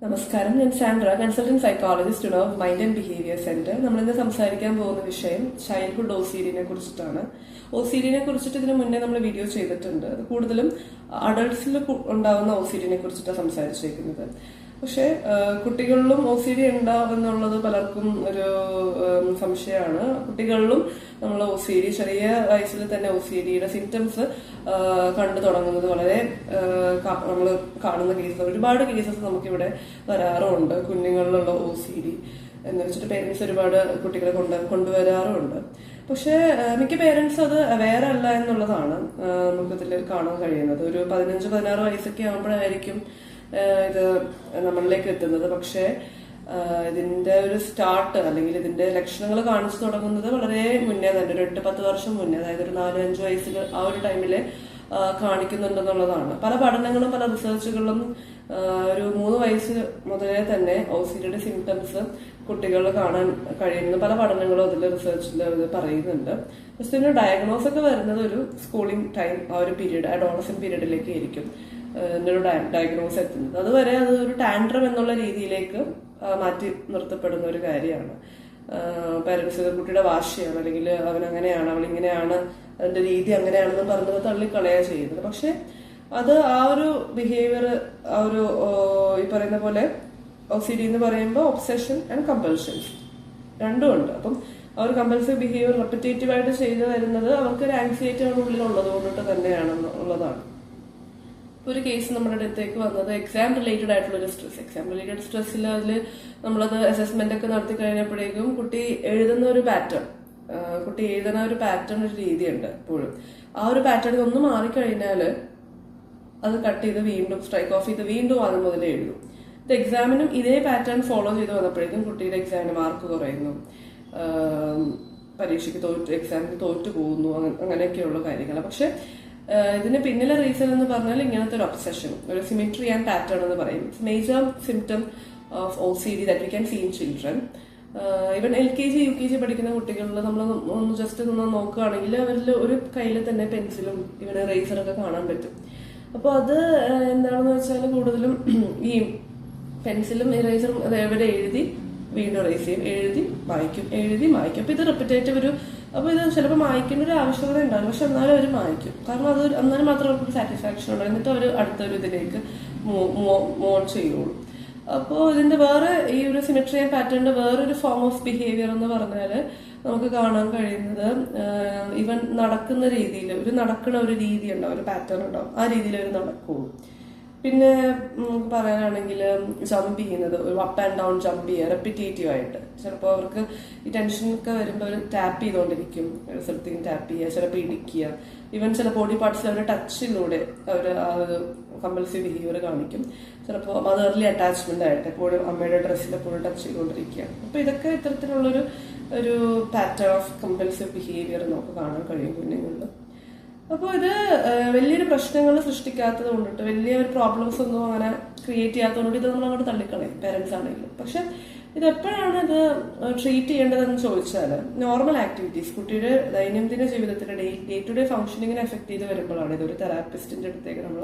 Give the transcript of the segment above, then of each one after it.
നമസ്കാരം, ഞാൻ Sandra, consultant psychologist of mind and behaviour centre. നമ്മളിന്ന് സംസാരിക്കാൻ പോകുന്ന വിഷയം ചൈൽഡ്ഹുഡ് OCD-നെ കുറിച്ചിട്ടാണ്. OCD-നെ കുറിച്ചിട്ട് ഇതിനു മുന്നേ നമ്മൾ വീഡിയോ ചെയ്തിട്ടുണ്ട്. അത് കൂടുതലും അഡൾട്ട്സിൽ ഉണ്ടാവുന്ന OCD-നെ കുറിച്ചിട്ടാണ് സംസാരിച്ചിരിക്കുന്നത്. പക്ഷെ കുട്ടികളിലും OCD ഉണ്ടാവുമെന്നുള്ളത് പലർക്കും ഒരു സംശയമാണ്. കുട്ടികളിലും നമ്മൾ OCD ചെറിയ വയസ്സിൽ തന്നെ OCD-യുടെ സിംറ്റംസ് കണ്ടു തുടങ്ങുന്നത് വളരെ നമ്മൾ കാണുന്ന കേസസ്, ഒരുപാട് കേസസ് നമുക്കിവിടെ വരാറുമുണ്ട്. കുഞ്ഞുങ്ങളിലുള്ള OCD എന്ന് വെച്ചിട്ട് പേരൻസ് ഒരുപാട് കുട്ടികളെ കൊണ്ടുവരാറുമുണ്ട്. പക്ഷെ മിക്ക പേരൻസ് അത് അവെയർ അല്ല എന്നുള്ളതാണ് നമുക്കിതിൽ കാണാൻ കഴിയുന്നത്. ഒരു 15-16 വയസ്സൊക്കെ ആകുമ്പോഴായിരിക്കും ഇത് നമ്മളിലേക്ക് എത്തുന്നത്. പക്ഷെ ഇതിന്റെ ഒരു സ്റ്റാർട്ട് അല്ലെങ്കിൽ ഇതിന്റെ ലക്ഷണങ്ങൾ കാണിച്ചു തുടങ്ങുന്നത് വളരെ മുന്നേ തന്നെ, ഒരു 8-10 വർഷം മുന്നേ, അതായത് ഒരു 4-5 വയസ്സിൽ ആ ഒരു ടൈമില് കാണിക്കുന്നുണ്ടെന്നുള്ളതാണ്. പല പഠനങ്ങളും പല റിസർച്ചുകളും ഒരു 3 വയസ്സ് മുതലേ തന്നെ OCD-യുടെ സിംറ്റംസ് കുട്ടികളിൽ കാണാൻ കഴിയുന്ന പല പഠനങ്ങളും അതിൽ റിസർച്ചിൽ പറയുന്നുണ്ട്. ജസ്റ്റ് ഇതിന് ഡയഗ്നോസ് ഒക്കെ വരുന്നത് ഒരു സ്കൂളിംഗ് ടൈം, ആ ഒരു പീരീഡ്, അഡോളസെന്റ് പീരീഡിലേക്ക് ആയിരിക്കും ഒരു ഡയഗ്നോസ് എത്തുന്നത്. അതുവരെ അത് ഒരു ടാൻഡ്രം എന്നുള്ള രീതിയിലേക്ക് മാറ്റി നിർത്തപ്പെടുന്ന ഒരു കാര്യമാണ്. പാരന്റ്സ് കുട്ടിയുടെ വാശിയാണ്, അല്ലെങ്കിൽ അവൻ അങ്ങനെയാണ്, അവൾ ഇങ്ങനെയാണ്, അതിന്റെ രീതി അങ്ങനെയാണെന്ന് പറഞ്ഞത് തള്ളിക്കളയാ ചെയ്യുന്നത്. പക്ഷെ അത് ആ ഒരു ബിഹേവിയർ, ആ ഒരു ഈ പറയുന്ന പോലെ OCD എന്ന് പറയുമ്പോൾ ഒബ്സെഷൻ ആൻഡ് കമ്പൽഷൻസ് രണ്ടും ഉണ്ട്. അപ്പം ആ ഒരു കമ്പൽസീവ് ബിഹേവിയർ റെപ്പിറ്റേറ്റീവ് ആയിട്ട് ചെയ്തു വരുന്നത് അവർക്ക് ഒരു ആൻസിറ്റി ഉള്ളിൽ ഉള്ളത് കൊണ്ടിട്ട് തന്നെയാണെന്നുള്ളതാണ്. ഒരു കേസ് നമ്മുടെ അടുത്തേക്ക് വന്നത് എക്സാം റിലേറ്റഡ് ആയിട്ടുള്ള ഒരു സ്ട്രെസ്. എക്സാം റിലേറ്റഡ് സ്ട്രെസ്സിൽ അതിൽ നമ്മളത് അസസ്മെന്റ് ഒക്കെ നടത്തി കഴിഞ്ഞപ്പോഴേക്കും കുട്ടി എഴുതുന്ന ഒരു പാറ്റേൺ, ഒരു രീതിയുണ്ട് എപ്പോഴും. ആ ഒരു പാറ്റേൺ ഒന്ന് മാറിക്കഴിഞ്ഞാൽ അത് കട്ട് ചെയ്ത് വീണ്ടും സ്ട്രൈക്ക് ഓഫ് ചെയ്ത് വീണ്ടും ആദ്യം മുതലേ എഴുതും. ഇത് എക്സാമിനും ഇതേ പാറ്റേൺ ഫോളോ ചെയ്ത് വന്നപ്പോഴേക്കും കുട്ടിയുടെ എക്സാമിന് മാർക്ക് കുറയുന്നു, പരീക്ഷയ്ക്ക് എക്സാമിന് തോറ്റു പോകുന്നു, അങ്ങനെയൊക്കെയുള്ള കാര്യങ്ങൾ. പക്ഷെ ഇതിന് പിന്നിലെ റീസൺ എന്ന് പറഞ്ഞാൽ ഇങ്ങനത്തെ ഒരു ഒബ്സെഷൻ, ഒരു സിമെട്രി ആൻഡ് പാറ്റേൺ എന്ന് പറയും. Major symptom of OCD that we can see in children. Even LKG UKG പഠിക്കുന്ന കുട്ടികളിൽ നമ്മൾ ഒന്ന് ജസ്റ്റ് ഒന്ന് നോക്കുകയാണെങ്കിൽ അവരിൽ ഒരു കയ്യിൽ തന്നെ പെൻസിലും ഇവൻ റേസറൊക്കെ കാണാൻ പറ്റും. അപ്പോൾ അത് എന്താണെന്ന് വെച്ചാൽ കൂടുതലും ഈ പെൻസിലും ഇറേസറും അത് എവിടെ എഴുതി വീണ്ടും റേസ് ചെയ്യും, എഴുതി മായ്ക്കും. അപ്പൊ ഇത് റിപ്പറ്റേറ്റീവ് അപ്പൊ ഇത് ചിലപ്പോൾ മായ്ക്കേണ്ട ഒരു ആവശ്യകത ഉണ്ടാകും, പക്ഷെ എന്നാലും അവർ മായ്ക്കും. കാരണം അത് എന്നാലും മാത്രം അവർക്ക് സാറ്റിസ്ഫാക്ഷൻ ഉണ്ടാകും. എന്നിട്ട് അവർ അടുത്തൊരു ഇതിലേക്ക് മൂവ് ചെയ്യുള്ളൂ. അപ്പോൾ ഇതിന്റെ വേറെ ഈ ഒരു സിമെട്രി ആൻഡ് പാറ്റേണിന്റെ വേറൊരു ഫോം ഓഫ് ബിഹേവിയർ എന്ന് പറഞ്ഞാൽ നമുക്ക് കാണാൻ കഴിയുന്നത് ഇവൻ നടക്കുന്ന രീതിയിൽ നടക്കുന്ന ഒരു രീതി ഉണ്ടാവും, ഒരു പാറ്റേൺ ഉണ്ടാവും, ആ രീതിയിൽ അവർ നടക്കുള്ളൂ. പിന്നെ പറയാനാണെങ്കിൽ ജമ്പ് ചെയ്യുന്നത്, ഒരു അപ്പ് ആൻഡ് ഡൗൺ ജമ്പ് ചെയ്യുക റെപ്പിറ്റേറ്റീവ് ആയിട്ട്. ചിലപ്പോൾ അവർക്ക് ഈ ടെൻഷനൊക്കെ വരുമ്പോൾ അവർ ടാപ്പ് ചെയ്തുകൊണ്ടിരിക്കും, ഒരു സ്ഥലത്തേക്ക് ടാപ്പ് ചെയ്യുക, ചിലപ്പോൾ ഇടിക്കുക. ഈവൻ ചില ബോഡി പാർട്സിൽ അവർ ടച്ചിലൂടെ അവർ ആ ഒരു കമ്പൽസീവ് ബിഹേവിയർ കാണിക്കും. ചിലപ്പോൾ മദർലി അറ്റാച്ച്മെന്റ് ആയിട്ട് എപ്പോഴും അമ്മയുടെ ഡ്രസ്സിൽ എപ്പോഴും ടച്ച് ചെയ്തുകൊണ്ടിരിക്കുക. അപ്പൊ ഇതൊക്കെ ഇത്തരത്തിലുള്ളൊരു പാറ്റേൺ ഓഫ് കമ്പൽസീവ് ബിഹേവിയർ നമുക്ക് കാണാൻ കഴിയും കുഞ്ഞുങ്ങളിൽ. അപ്പോൾ ഇത് വലിയൊരു പ്രശ്നങ്ങൾ സൃഷ്ടിക്കാത്തത് കൊണ്ടിട്ട്, വലിയ ഒരു പ്രോബ്ലംസ് ഒന്നും അങ്ങനെ ക്രിയേറ്റ് ചെയ്യാത്തതുകൊണ്ട് ഇത് നമ്മൾ അങ്ങോട്ട് തള്ളിക്കളയും, പേരൻസ് ആണെങ്കിലും. പക്ഷെ ഇത് എപ്പോഴാണ് ഇത് ട്രീറ്റ് ചെയ്യേണ്ടതെന്ന് ചോദിച്ചാൽ, നോർമൽ ആക്ടിവിറ്റീസ്, കുട്ടിയുടെ ദൈനംദിന ജീവിതത്തിന്റെ ഡേ ടു ഡേ ഫംഗ്ഷനിങ്ങിനെ എഫക്ട് ചെയ്ത് വരുമ്പോഴാണ് ഇതൊരു തെറാപ്പിസ്റ്റിന്റെ അടുത്തേക്ക് നമ്മൾ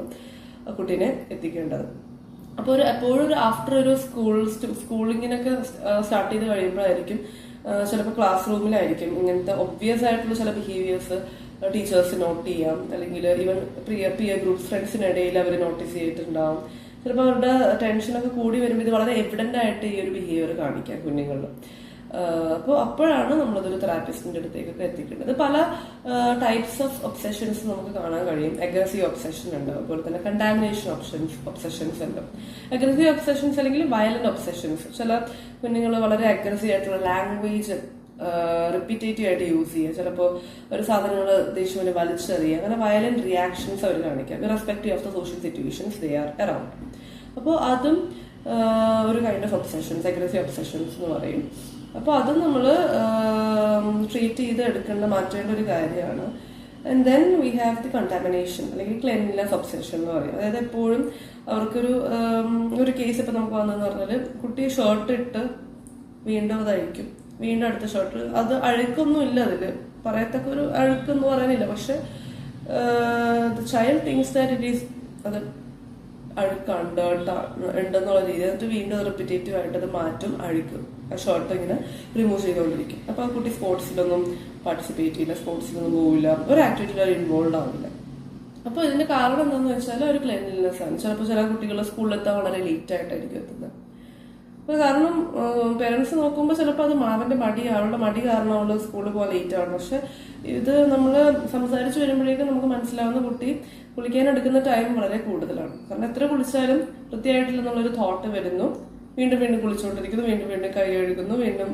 കുട്ടീനെ എത്തിക്കേണ്ടത്. അപ്പോൾ എപ്പോഴും ഒരു ആഫ്റ്റർ ഒരു സ്കൂളിങ്ങിനൊക്കെ സ്റ്റാർട്ട് ചെയ്ത് കഴിയുമ്പോഴായിരിക്കും, ചിലപ്പോൾ ക്ലാസ് റൂമിലായിരിക്കും ഇങ്ങനത്തെ ഒബ്വിയസ് ആയിട്ടുള്ള ചില ബിഹേവിയേഴ്സ് ടീച്ചേഴ്സ് നോട്ട് ചെയ്യാം, അല്ലെങ്കിൽ ഈവൻ പിയർ ഗ്രൂപ്പ് ഫ്രണ്ട്സിനിടയിൽ അവർ നോട്ടീസ് ചെയ്തിട്ടുണ്ടാവും. ചിലപ്പോൾ അവരുടെ ടെൻഷനൊക്കെ കൂടി വരുമ്പോൾ ഇത് വളരെ എവിഡന്റ് ആയിട്ട് ഈ ഒരു ബിഹേവിയർ കാണിക്കാം കുഞ്ഞുങ്ങളിൽ. അപ്പോൾ അപ്പോഴാണ് നമ്മളതൊരു തെറാപ്പിസ്റ്റിന്റെ അടുത്തേക്കൊക്കെ എത്തിക്കേണ്ടത്. പല ടൈപ്സ് ഓഫ് ഒബ്സെഷൻസ് നമുക്ക് കാണാൻ കഴിയും. അഗ്രസീവ് ഒബ്സെഷൻ ഉണ്ട്, അതുപോലെ തന്നെ കണ്ടാമിനേഷൻ ഒബ്സെഷൻസ് ഉണ്ട്. അഗ്രസീവ് ഒബ്സെഷൻസ് അല്ലെങ്കിൽ വയലന്റ് ഒബ്സെഷൻസ്. ചില കുഞ്ഞുങ്ങൾ വളരെ അഗ്രസീവ് ആയിട്ടുള്ള ലാംഗ്വേജ് റിപ്പീറ്റേറ്റീവ് ആയിട്ട് യൂസ് ചെയ്യുക, ചിലപ്പോൾ ഒരു സാധനങ്ങൾ ദേഷ്യം വലിച്ചെറിയുക, അങ്ങനെ വയലന്റ് റിയാക്ഷൻസ് അവർ കാണിക്കാം, irrespective of the social situations they are around. അപ്പോൾ അതും ഒരു kind of obsessions, aggressive obsessions എന്ന് പറയും. അപ്പോൾ അതും നമ്മൾ ട്രീറ്റ് ചെയ്ത് മാറ്റേണ്ട ഒരു കാര്യമാണ്. And then we have the contamination അല്ലെങ്കിൽ ക്ലെൻലിനെസ് ഒബ്സെഷൻ എന്ന് പറയും. അതായത് എപ്പോഴും അവർക്കൊരു കേസ് ഇപ്പം നമുക്ക് വന്നതെന്ന് പറഞ്ഞാൽ, കുട്ടി ഷർട്ട് ഇട്ട് വീണ്ടും അത് അഴിക്കും, വീണ്ടും അടുത്ത ഷർട്ട്, അത് അഴുക്കൊന്നും ഇല്ല, അതില് പറയത്തക്ക ഒരു അഴുക്കെന്ന് പറയാനില്ല. പക്ഷെ child things that it is അത് അഴുക്കാണ്, ഡേർട്ടാണ് ഉണ്ടെന്നുള്ള രീതി, എന്നിട്ട് വീണ്ടും റിപ്പീറ്റേറ്റീവ് ആയിട്ട് അത് മാറ്റും, അഴുക്കും, ആ ഷർട്ട് ഇങ്ങനെ റിമൂവ് ചെയ്തുകൊണ്ടിരിക്കും. അപ്പോൾ ആ കുട്ടി സ്പോർട്സിലൊന്നും പാർട്ടിസിപ്പേറ്റ് ചെയ്യില്ല, സ്പോർട്സിലൊന്നും പോവില്ല, ഒരു ആക്ടിവിറ്റിയിൽ ഇൻവോൾവ് ആവില്ല. അപ്പോൾ ഇതിന്റെ കാരണം എന്താണെന്ന് വെച്ചാൽ ഒരു ക്ലീൻലിനെസ് ആണ്. ചിലപ്പോൾ ചില കുട്ടികൾ സ്കൂളിലെത്താൻ വളരെ ലേറ്റ് ആയിട്ടായിരിക്കും എത്തുന്നത്. അപ്പോൾ കാരണം പേരൻസ് നോക്കുമ്പോൾ ചിലപ്പോൾ അത് അവളുടെ മടി കാരണം അവള് സ്കൂളിൽ പോകാൻ ലേറ്റ് ആണ്. പക്ഷെ ഇത് നമ്മൾ സംസാരിച്ച് വരുമ്പോഴേക്കും നമുക്ക് മനസ്സിലാവുന്ന കുട്ടി കുളിക്കാൻ എടുക്കുന്ന ടൈം വളരെ കൂടുതലാണ്. കാരണം എത്ര കുളിച്ചാലും വൃത്തിയായിട്ടില്ലെന്നുള്ളൊരു തോട്ട് വരുന്നു, വീണ്ടും വീണ്ടും കുളിച്ചുകൊണ്ടിരിക്കുന്നു, വീണ്ടും വീണ്ടും കൈ കഴുകുന്നു, വീണ്ടും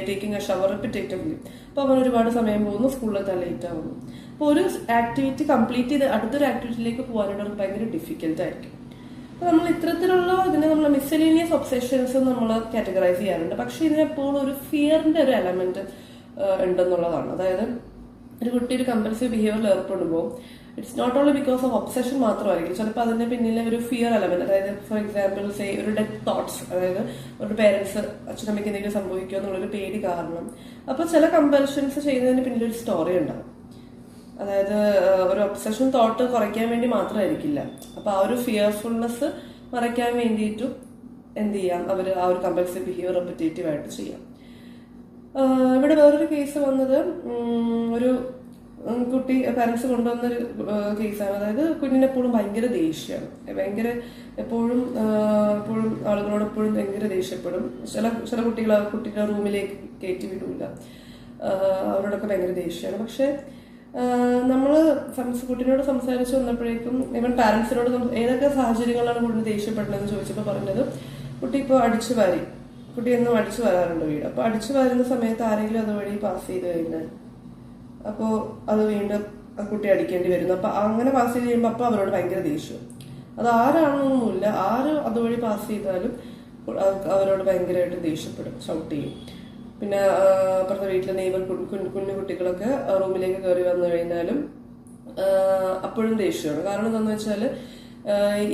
ടേക്കിംഗ് എ ഷവർ റിപ്പീറ്റേറ്റീവ്ലി. അപ്പോൾ അവൻ ഒരുപാട് സമയം പോകുന്നു, സ്കൂളിലെത്താൻ ലേറ്റ് ആവുന്നു. അപ്പോൾ ഒരു ആക്ടിവിറ്റി കംപ്ലീറ്റ് ചെയ്ത് അടുത്തൊരു ആക്ടിവിറ്റിയിലേക്ക് പോകാനായിട്ട് അവർക്ക് ഭയങ്കര ഡിഫിക്കൽട്ട് ആയിരിക്കും. അപ്പോൾ നമ്മൾ ഇത്തരത്തിലുള്ള ഇതിനെ നമ്മൾ മിസ്സലേനിയസ് ഒബ്സെഷൻസ് നമ്മൾ കാറ്റഗറൈസ് ചെയ്യാറുണ്ട്. പക്ഷെ ഇതിനെപ്പോഴും ഒരു ഫിയറിന്റെ ഒരു എലമെന്റ് ഉണ്ടെന്നുള്ളതാണ്. അതായത് ഒരു കുട്ടി ഒരു കമ്പൽസറി ബിഹേവിയറിൽ ഏർപ്പെടുമ്പോൾ it's not only because of obsession മാത്രമായിരിക്കും, ചിലപ്പോൾ അതിന്റെ പിന്നിലെ ഒരു ഫിയർ എലമെന്റ്, അതായത് ഫോർ എക്സാമ്പിൾ സേ ഒരു ഡെത്ത് തോട്ട്സ്, അതായത് ഒരു പേരൻസ് അച്ഛനമ്മയ്ക്ക് എന്തെങ്കിലും സംഭവിക്കുമോ എന്നുള്ളൊരു പേടി കാരണം. അപ്പോൾ ചില കമ്പൽഷൻസ് ചെയ്യുന്നതിന് പിന്നിൽ ഒരു സ്റ്റോറി ഉണ്ടാവും. അതായത് ഒരു ഒബ്സഷൻ തോട്ട് കുറയ്ക്കാൻ വേണ്ടി മാത്രമായിരിക്കില്ല. അപ്പൊ ആ ഒരു ഫിയർഫുൾനെസ് മറയ്ക്കാൻ വേണ്ടിയിട്ടും എന്ത് ചെയ്യാം, അവർ ആ ഒരു കമ്പൽസറി ബിഹേവിയർ റെപ്പിറ്റേറ്റീവ് ആയിട്ട് ചെയ്യാം. ഇവിടെ വേറൊരു കേസ് വന്നത് ഒരു കുട്ടി പാരന്റ്സ് കൊണ്ടുവന്നൊരു കേസാണ്. അതായത് കുഞ്ഞിനെപ്പോഴും ഭയങ്കര ദേഷ്യമാണ്, എപ്പോഴും ആളുകളോട് എപ്പോഴും ഭയങ്കര ദേഷ്യപ്പെടും. ചില കുട്ടികൾ ആ കുട്ടിയുടെ റൂമിലേക്ക് കയറ്റി വിടൂല, അവരോടൊക്കെ ഭയങ്കര ദേഷ്യമാണ്. പക്ഷെ നമ്മള് കുട്ടിനോട് സംസാരിച്ചു വന്നപ്പോഴേക്കും ഇവൻ പാരന്റ്സിനോട് ഏതൊക്കെ സാഹചര്യങ്ങളാണ് കൂടുതൽ ദേഷ്യപ്പെടുന്നതെന്ന് ചോദിച്ചപ്പോൾ പറഞ്ഞത്, കുട്ടി ഇപ്പോൾ കുട്ടി എന്നും അടിച്ചു വരാറുണ്ട് വീട്. അപ്പൊ അടിച്ചു വരുന്ന സമയത്ത് ആരെങ്കിലും അതുവഴി പാസ് ചെയ്ത് കഴിഞ്ഞാൽ അപ്പോൾ അത് വീണ്ടും ആ കുട്ടി അടിക്കേണ്ടി വരുന്നു. അപ്പൊ അങ്ങനെ പാസ് ചെയ്ത് കഴിയുമ്പോൾ അപ്പൊ അവരോട് ഭയങ്കര ദേഷ്യം. അത് ആരാണെന്നൊന്നുമില്ല, ആര് അതുവഴി പാസ് ചെയ്താലും അവരോട് ഭയങ്കരമായിട്ട് ദേഷ്യപ്പെടും, ഷൗട്ട് ചെയ്യും. പിന്നെ അപ്പുറത്തെ വീട്ടിലെ നെയ്ബർ കുഞ്ഞു കുട്ടികളൊക്കെ റൂമിലേക്ക് കയറി വന്നു കഴിഞ്ഞാലും അപ്പോഴും ദേഷ്യമാണ്. കാരണം എന്താണെന്ന് വെച്ചാൽ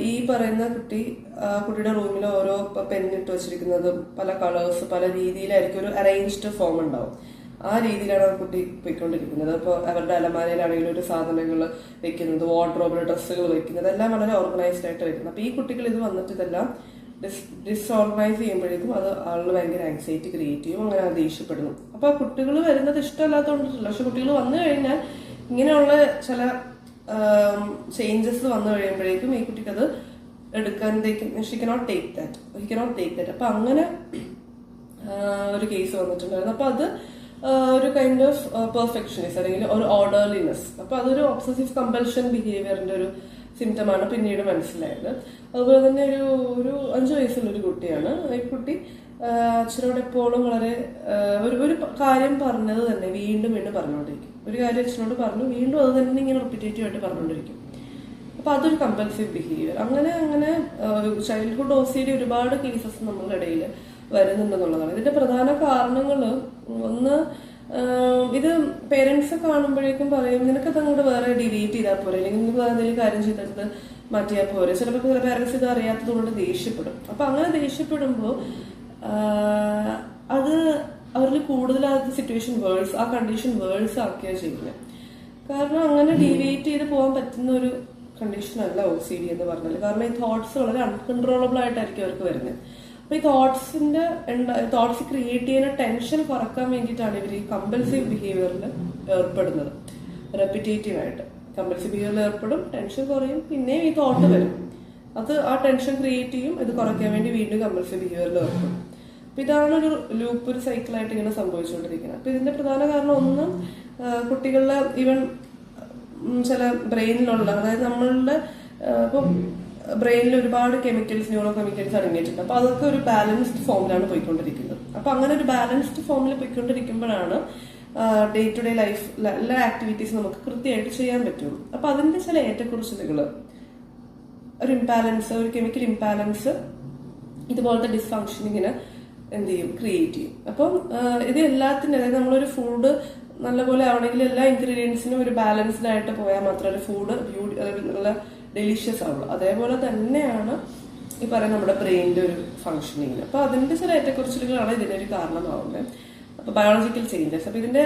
ഈ പറയുന്ന കുട്ടിയുടെ റൂമിൽ ഓരോ പെന്നിട്ട് വെച്ചിരിക്കുന്നതും പല കളേഴ്സ് പല രീതിയിലായിരിക്കും, ഒരു അറേഞ്ച്ഡ് ഫോം ഉണ്ടാവും. ആ രീതിയിലാണ് ആ കുട്ടി പോയിക്കൊണ്ടിരിക്കുന്നത്. അപ്പോൾ അവരുടെ അലമാരയിലാണെങ്കിലും ഒരു സാധനങ്ങൾ വെക്കുന്നത്, വാർഡ്രോബിൽ ഡ്രസ്സുകൾ വെക്കുന്നത്, എല്ലാം വളരെ ഓർഗനൈസ്ഡ് ആയിട്ട് വെക്കുന്നത്. അപ്പൊ ഈ കുട്ടികൾ ഇത് വന്നിട്ട് ഇതെല്ലാം ഡിസോർഗനൈസ് ചെയ്യുമ്പോഴേക്കും അത് ആളിന് ഭയങ്കര ആങ്സൈറ്റി ക്രിയേറ്റ് ചെയ്യും, അങ്ങനെ ദേഷ്യപ്പെടുന്നു. അപ്പൊ കുട്ടികൾ വരുന്നത് ഇഷ്ടമല്ലാത്തതുകൊണ്ടിട്ടില്ല, പക്ഷെ കുട്ടികൾ വന്നു കഴിഞ്ഞാൽ ഇങ്ങനെയുള്ള ചില ചേഞ്ചസ് വന്നു കഴിയുമ്പോഴേക്കും ഈ കുട്ടിക്ക് അത് എടുക്കാൻ ഷി കനോട്ട് ടേക്ക് ദാറ്റ്. അപ്പൊ അങ്ങനെ ഒരു കേസ് വന്നിട്ടുണ്ടായിരുന്നു. അപ്പൊ അത് ഒരു കൈൻഡ് ഓഫ് പെർഫെക്ഷനിസ്റ്റ് അല്ലെങ്കിൽ ഒരു ഓർഡർലിനെസ്. അപ്പൊ അതൊരു ഒബ്സസീവ് കമ്പൽഷൻ ബിഹേവിയറിന്റെ ഒരു സിംറ്റമാണ് പിന്നീട് മനസ്സിലായത്. അതുപോലെ തന്നെ ഒരു 5 വയസ്സുള്ള ഒരു കുട്ടിയാണ്. ഈ കുട്ടി അച്ഛനോട് എപ്പോഴും വളരെ ഒരു കാര്യം പറഞ്ഞത് തന്നെ വീണ്ടും വീണ്ടും പറഞ്ഞുകൊണ്ടിരിക്കും. ഒരു കാര്യം അച്ഛനോട് പറഞ്ഞു, വീണ്ടും അത് തന്നെ ഇങ്ങനെ റിപ്പീറ്റേറ്റീവ് ആയിട്ട് പറഞ്ഞുകൊണ്ടിരിക്കും. അപ്പൊ അതൊരു കമ്പൽസീവ് ബിഹേവിയർ. അങ്ങനെ ചൈൽഡ്ഹുഡ് OCD ഒരുപാട് കേസസ് നമ്മളുടെ ഇടയിൽ വരുന്നുണ്ടെന്നുള്ളതാണ്. ഇതിന്റെ പ്രധാന കാരണങ്ങൾ ഒന്ന്, ഇത് പേരൻസ് കാണുമ്പോഴേക്കും പറയും നിനക്കത് അങ്ങോട്ട് വേറെ ഡിലീറ്റ് ചെയ്താൽ പോരെ, അല്ലെങ്കിൽ നിങ്ങൾക്ക് വേറെ എന്തെങ്കിലും കാര്യം ചെയ്തിട്ട് മാറ്റിയാൽ പോരെ. ചിലപ്പോൾ ചില പേരൻസ് ഇത് അറിയാത്തത് കൊണ്ട് ദേഷ്യപ്പെടും. അപ്പൊ അങ്ങനെ ദേഷ്യപ്പെടുമ്പോൾ അത് അവരിൽ കൂടുതൽ ആ സിറ്റുവേഷൻ ആ കണ്ടീഷൻ വേഴ്സ് ആക്കുകയാണ് ചെയ്യുന്നത്. കാരണം അങ്ങനെ ഡീവിയേറ്റ് ചെയ്ത് പോകാൻ പറ്റുന്ന ഒരു കണ്ടീഷൻ അല്ല OCD എന്ന് പറഞ്ഞാൽ. കാരണം ഈ തോട്ട്സ് വളരെ അൺകൺട്രോളബിൾ ആയിട്ടായിരിക്കും അവർക്ക് വരുന്നത്. അപ്പൊ ഈ തോട്ട്സ് ക്രിയേറ്റ് ചെയ്യുന്ന ടെൻഷൻ കുറക്കാൻ വേണ്ടിയിട്ടാണ് ഇവർ ഈ കമ്പൽസീവ് ബിഹേവിയറിൽ ഏർപ്പെടുന്നത്. റെപ്പിറ്റേറ്റീവ് ആയിട്ട് കമ്പൽസീവ് ബിഹേവിയറിൽ ഏർപ്പെടും, ടെൻഷൻ കുറയും, പിന്നെ ഈ തോട്ട് വരും, അത് ആ ടെൻഷൻ ക്രിയേറ്റ് ചെയ്യും, ഇത് കുറയ്ക്കാൻ വേണ്ടി വീണ്ടും കമ്പൽസീവ് ബിഹേവിയറിൽ ഏർപ്പെടും. അപ്പൊ ഇതാണ് ഒരു ലൂപ്പ്, ഒരു സൈക്കിളായിട്ട് ഇങ്ങനെ സംഭവിച്ചുകൊണ്ടിരിക്കുന്നത്. അപ്പൊ ഇതിന്റെ പ്രധാന കാരണം ഒന്ന്, കുട്ടികളിലെ ഈവൻ ചില ബ്രെയിനിലുള്ള, അതായത് നമ്മളുടെ ഇപ്പം ബ്രെയിനിൽ ഒരുപാട് ന്യൂറോ കെമിക്കൽസ് അടങ്ങിയിട്ടുണ്ട്. അപ്പൊ അതൊക്കെ ഒരു ബാലൻസ്ഡ് ഫോമിലാണ് പോയിക്കൊണ്ടിരിക്കുന്നത്. അപ്പൊ അങ്ങനെ ഒരു ബാലൻസ്ഡ് ഫോമിൽ പോയിക്കൊണ്ടിരിക്കുമ്പോഴാണ് ഡേ ടു ഡേ ലൈഫ് എല്ലാ ആക്ടിവിറ്റീസും നമുക്ക് കൃത്യമായിട്ട് ചെയ്യാൻ പറ്റുള്ളൂ. അപ്പൊ അതിന്റെ ചില ഏറ്റക്കുറിച്ചിലുകൾ, ഒരു ഇംബാലൻസ്, ഒരു കെമിക്കൽ ഇംബാലൻസ്, ഇതുപോലത്തെ ഡിസ്ഫങ്ഷനിങ്ങിന് എന്ത് ചെയ്യും, ക്രിയേറ്റ് ചെയ്യും. അപ്പം ഇത് എല്ലാത്തിനും, അതായത് നമ്മളൊരു ഫുഡ് നല്ലപോലെ ആവണമെങ്കിൽ എല്ലാ ഇൻഗ്രീഡിയൻസിനും ഒരു ബാലൻസ്ഡ് ആയിട്ട് പോയാൽ മാത്രമേ ഫുഡ് നല്ല ഡെലിഷ്യസ് ആവുള്ളൂ. അതേപോലെ തന്നെയാണ് ഈ പറയുന്ന നമ്മുടെ ബ്രെയിനിന്റെ ഒരു ഫംഗ്ഷനിങ്ങിന്. അപ്പൊ അതിന്റെ ചില ഏറ്റക്കുറിച്ചിലുകളാണ് ഇതിനൊരു കാരണമാവുന്നത്. അപ്പൊ ബയോളജിക്കൽ ചേഞ്ചസ്, അപ്പൊ ഇതിന്റെ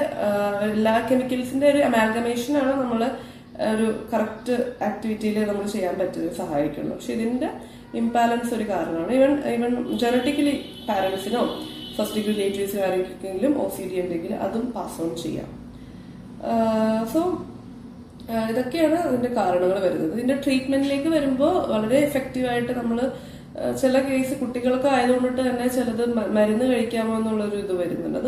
എല്ലാ കെമിക്കൽസിന്റെ ഒരു അമാൽഗമേഷൻ ആണ് നമ്മൾ ഒരു കറക്റ്റ് ആക്ടിവിറ്റിയിൽ നമ്മൾ ചെയ്യാൻ പറ്റുന്നത് സഹായിക്കുന്നു. പക്ഷെ ഇതിന്റെ ഇംബാലൻസ് ഒരു കാരണമാണ്. ഈവൻ ജനറ്റിക്കലി പാരൻസിനോ ഫസ്റ്റ് ഡിഗ്രി റിലേറ്റീവ്സിനോ ആരെങ്കിലും OCD ഉണ്ടെങ്കിൽ അതും പാസ് ഓൺ ചെയ്യാം. സോ ഇതൊക്കെയാണ് അതിന്റെ കാരണങ്ങൾ വരുന്നത്. ഇതിന്റെ ട്രീറ്റ്മെന്റിലേക്ക് വരുമ്പോൾ വളരെ എഫക്റ്റീവായിട്ട് നമ്മൾ ചില കേസ് കുട്ടികളൊക്കെ ആയതുകൊണ്ടിട്ട് തന്നെ ചിലത് മരുന്ന് കഴിക്കാമോ എന്നുള്ളൊരു ഇത് വരുന്നുണ്ട്.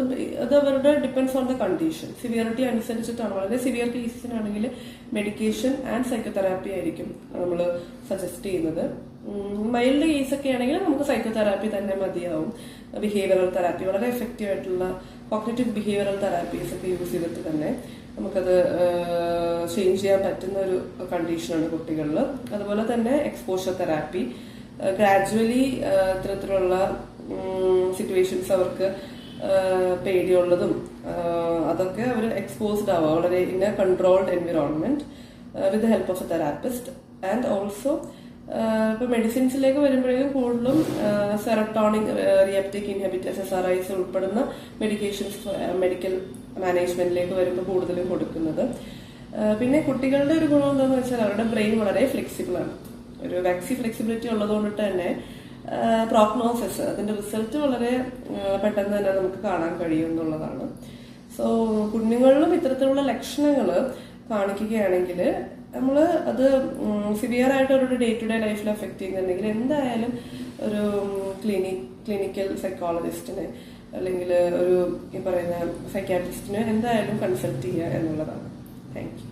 അത് അവരുടെ depends on the condition, severity അനുസരിച്ചിട്ടാണ്. വളരെ സിവിയർ കേസസിനാണെങ്കിൽ മെഡിക്കേഷൻ ആൻഡ് സൈക്കോതെറാപ്പി ആയിരിക്കും നമ്മൾ സജസ്റ്റ് ചെയ്യുന്നത്. മൈൽഡ് കേസൊക്കെ ആണെങ്കിൽ നമുക്ക് സൈക്കോതെറാപ്പി തന്നെ മതിയാവും. ബിഹേവിയറൽ തെറാപ്പി, വളരെ എഫക്റ്റീവ് ആയിട്ടുള്ള കോഗ്നിറ്റീവ് ബിഹേവിയറൽ തെറാപ്പീസ് ഒക്കെ യൂസ് ചെയ്തിട്ട് തന്നെ നമുക്കത് ചേഞ്ച് ചെയ്യാൻ പറ്റുന്ന ഒരു കണ്ടീഷനാണ് കുട്ടികളിൽ. അതുപോലെ തന്നെ എക്സ്പോഷർ തെറാപ്പി, ഗ്രാജുവലി ഇത്തരത്തിലുള്ള സിറ്റുവേഷൻസ് അവർക്ക് പേടിയുള്ളതും അതൊക്കെ അവർ എക്സ്പോസ്ഡ് ആവുക വളരെ in A controlled environment with the help of A therapist. And also ഇപ്പൊ മെഡിസിൻസിലേക്ക് വരുമ്പോഴേക്കും കൂടുതലും സെറട്ടോണിക് റിയപ്റ്റിക് ഇൻഹിബിറ്റേഴ്സ് SRIs ഉൾപ്പെടുന്ന മെഡിക്കേഷൻസ് മെഡിക്കൽ മാനേജ്മെന്റിലേക്ക് വരുമ്പോൾ കൂടുതലും കൊടുക്കുന്നത്. പിന്നെ കുട്ടികളുടെ ഒരു ഗുണം എന്താണെന്ന് വെച്ചാൽ അവരുടെ ബ്രെയിൻ വളരെ ഫ്ലെക്സിബിൾ ആണ്. ഒരു വാക്സി ഫ്ലെക്സിബിലിറ്റി ഉള്ളതുകൊണ്ടിട്ട് തന്നെ പ്രോഗ്നോസിസ്, അതിന്റെ റിസൾട്ട് വളരെ പെട്ടെന്ന് തന്നെ നമുക്ക് കാണാൻ കഴിയും എന്നുള്ളതാണ്. സോ കുഞ്ഞുങ്ങളിലും ഇത്തരത്തിലുള്ള ലക്ഷണങ്ങൾ കാണിക്കുകയാണെങ്കിൽ നമ്മൾ അത് സിവിയർ ആയിട്ട് അവരുടെ ഡേ ടു ഡേ ലൈഫിൽ എഫക്ട് ചെയ്യുന്നുണ്ടെങ്കിൽ എന്തായാലും ഒരു ക്ലിനിക്കൽ സൈക്കോളജിസ്റ്റിനെ അല്ലെങ്കിൽ ഒരു ഈ പറയുന്ന സൈക്യാട്രിസ്റ്റിനെ എന്തായാലും കൺസൾട്ട് ചെയ്യുക എന്നുള്ളതാണ്. Thank you.